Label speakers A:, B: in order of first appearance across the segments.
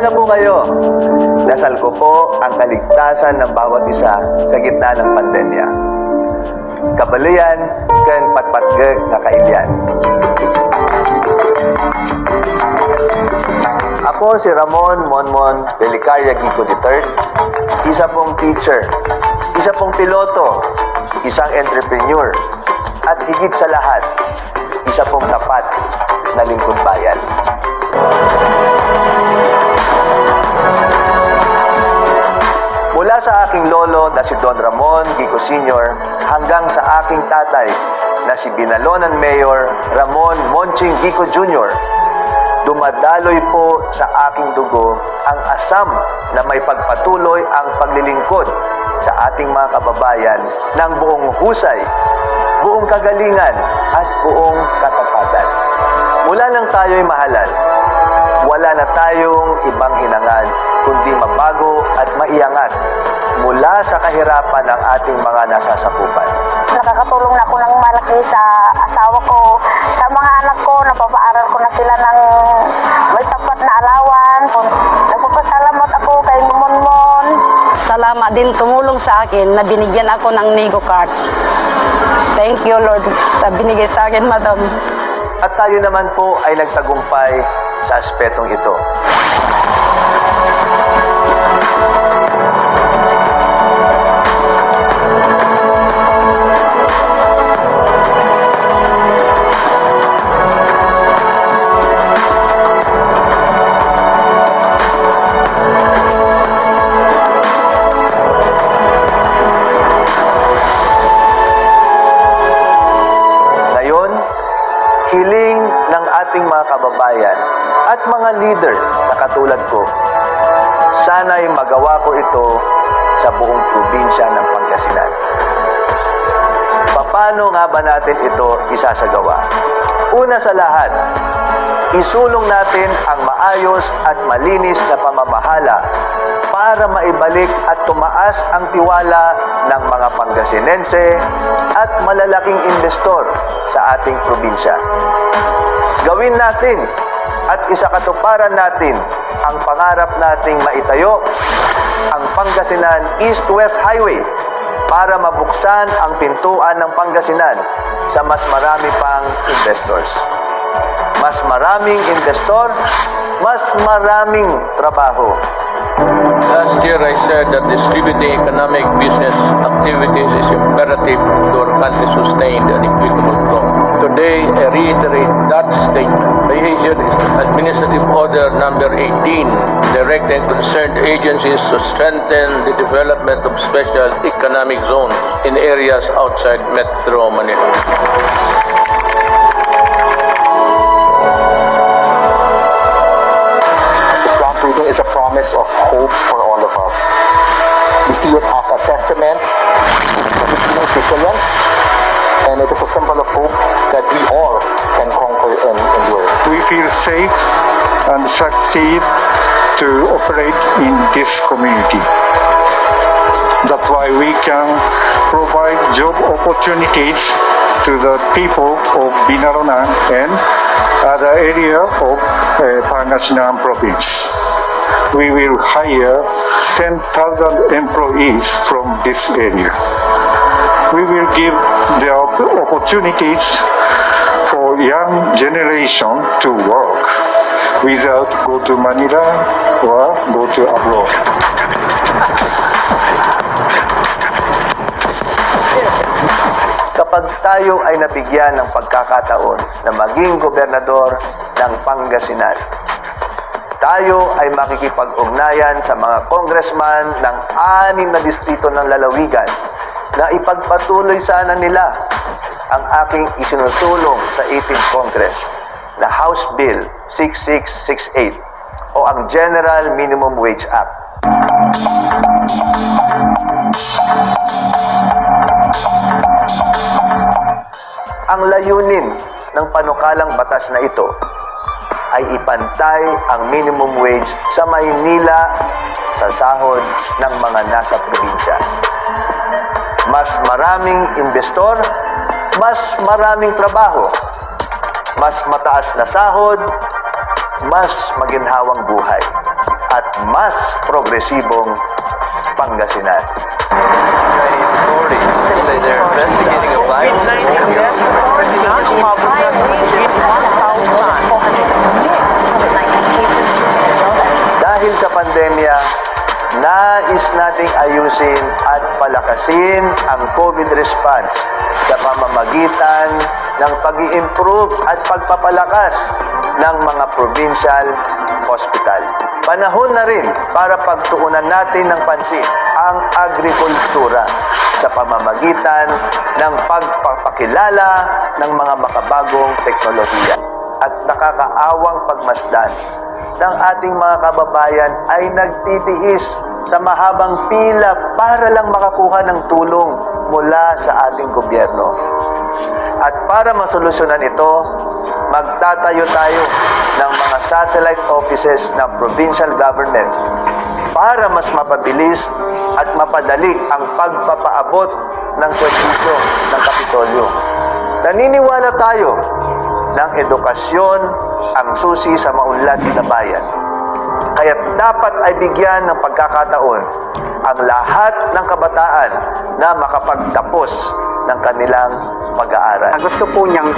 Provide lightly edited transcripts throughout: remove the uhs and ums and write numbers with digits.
A: na po kayo. Dasal ko po ang kaligtasan ng bawat isa sa gitna ng pandemya. Kabalian, ken patpatgeg nga kailyan. Ako si Ramon Monmon Belicaria Gico III, isa pong teacher, isa pong piloto, isang entrepreneur, at higit sa lahat, isa pong tapat na lingkod bayan. Mula sa aking lolo na si Don Ramon Gico Sr. hanggang sa aking tatay na si Binalonan Mayor Ramon Monching Gico Jr., dumadaloy po sa aking dugo ang asam na may pagpatuloy ang paglilingkod sa ating mga kababayan ng buong husay, buong kagalingan at buong katapatan. Mula nang tayo'y mahalal, wala na tayong ibang hinangad kundi mabago at maiangat mula sa kahirapan ng ating mga nasasakupan.
B: Nakakatulong na ako ng malaki sa asawa ko, sa mga anak ko, napapaaral ko na sila ng may sapat na allowance. Nagpapasalamat ako kay Monmon.
C: Salamat din tumulong sa akin na binigyan ako ng Nego card. Thank you Lord sa binigay sa akin, Madam.
A: At tayo naman po ay nagtagumpay sa aspetong ito. Hiling ng ating mga kababayan at mga leader na katulad ko, sana'y magawa ko ito sa buong probinsya ng Pangasinan. Paano nga ba natin ito isasagawa? Una sa lahat, isulong natin ang maayos at malinis na pamamahala para maibalik at tumaas ang tiwala ng mga Pangasinense at malalaking investor sa ating probinsya. Gawin natin at isakatuparan natin ang pangarap nating maitayo ang Pangasinan East-West Highway para mabuksan ang pintuan ng Pangasinan sa mas marami pang investors. Mas maraming investor, mas maraming trabaho.
D: Last year, I said that distributing economic business activities is imperative to our country's sustained and equitable growth. Today, I reiterate that statement. I issued Administrative Order Number 18, directing concerned agencies to strengthen the development of special economic zones in areas outside Metro Manila.
E: Is a promise of hope for all of us. We see it as a testament to Filipinos' resilience, and it is a symbol of hope that we all can conquer and endure.
F: We feel safe and succeed to operate in this community. That's why we can provide job opportunities to the people of Binaronan and other area of Pangasinan province. We will hire 10,000 employees from this area. We will give the opportunities for young generation to work without go to Manila or go to abroad.
A: Kapag tayo ay nabigyan ng pagkakataon na maging gobernador ng Pangasinan, tayo ay makikipag-ugnayan sa mga congressman ng 6 na distrito ng lalawigan na ipagpatuloy sana nila ang aking isinusulong sa 18th Congress na House Bill 6668 o ang General Minimum Wage Act. Ang layunin ng panukalang batas na ito ay ipantay ang minimum wage sa Maynila sa sahod ng mga nasa probinsya. Mas maraming investor, mas maraming trabaho, mas mataas na sahod, mas maginhawang buhay. at mas progresibong Pangasinan.
G: Chinese authorities say they're investigating a viral phobia.
A: Dahil sa pandemya, nais nating ayusin at palakasin ang COVID response sa pamamagitan ng pag-i-improve at pagpapalakas ng mga provincial hospital. Panahon na rin para pagtuunan natin ng pansin ang agrikultura sa pamamagitan ng pagpapakilala ng mga makabagong teknolohiya at nakakaawang pagmasdan ng ating mga kababayan ay nagtitiis sa mahabang pila para lang makakuha ng tulong mula sa ating gobyerno. At para masolusyonan ito, magtatayo tayo ng mga satellite offices ng provincial government para mas mapabilis at mapadali ang pagpapaabot ng serbisyo ng Kapitolyo. Naniniwala tayo ng edukasyon ang susi sa maunlad na bayan. Kaya dapat ay bigyan ng pagkakataon ang lahat ng kabataan na makapagtapos ng kanilang pag-aaral.
H: Gusto po niyang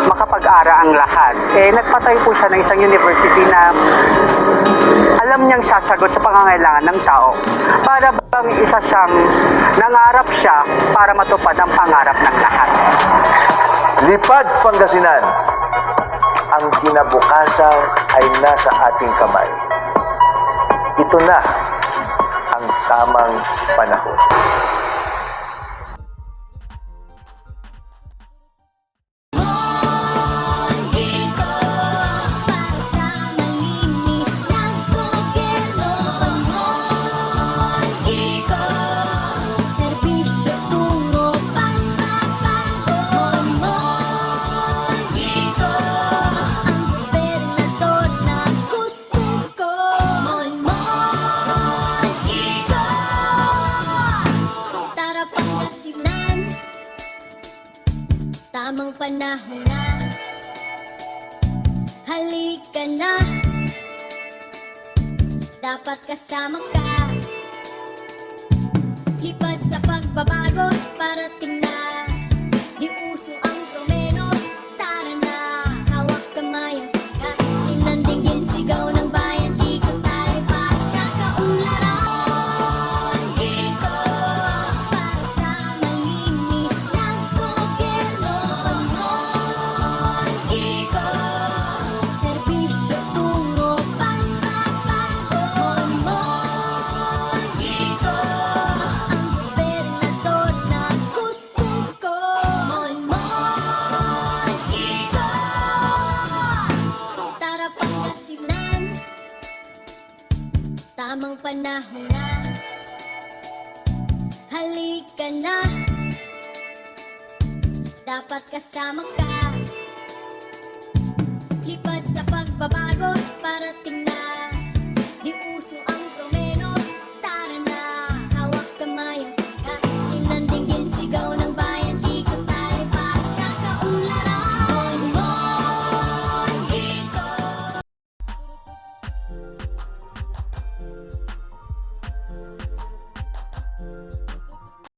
H: makapag-ara ang lahat. Nagpatayo po siya ng isang university na alam niyang sasagot sa pangangailangan ng tao. Para bang isa siyang nangarap siya para matupad ang pangarap ng lahat.
A: Lipad Pangasinan, ang kinabukasan ay nasa ating kamay. Ito na ang tamang panahon.
I: Tamang panahon na, halika na, dapat kasama ka. Lipad sa pagbabago, parating na, di uso ang promeno, tara na, hawak kamay ang pagkas, sinandingin sigaw ng bayan, ikot tayo para sa kaunlaran. Iko, para sa malinis na gobyerno. Iko, serbisyo tungo pagbabago. Iko, ang gobernador na gusto ko. Iko, tara Pangasinan, tamang panahon na, halika na, dapat kasama ka. Lipad sa pagbabago, parating na,